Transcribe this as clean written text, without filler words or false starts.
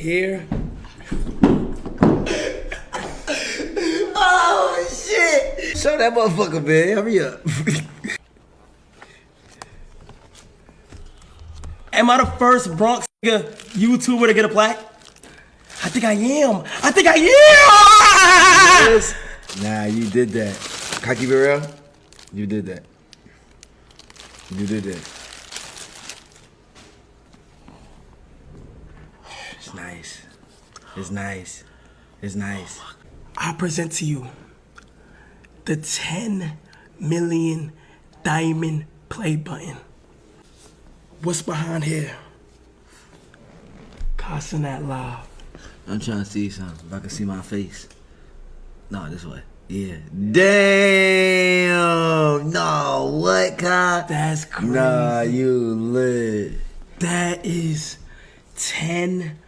Here. Oh shit! Show that motherfucker, man. Hurry up. Am I the first Bronx nigga YouTuber to get a plaque? I think I am. I think I am! Yes. Nah, you did that. Can I keep it real? You did that. You did that. It's nice. It's nice. It's nice. I present to you the 10 million diamond play button. What's behind here? Casanat Live. I'm trying to see something. If I can see my face. No, this way. Yeah. Damn. No, what, Kai? That's crazy. Nah, you lit. That is 10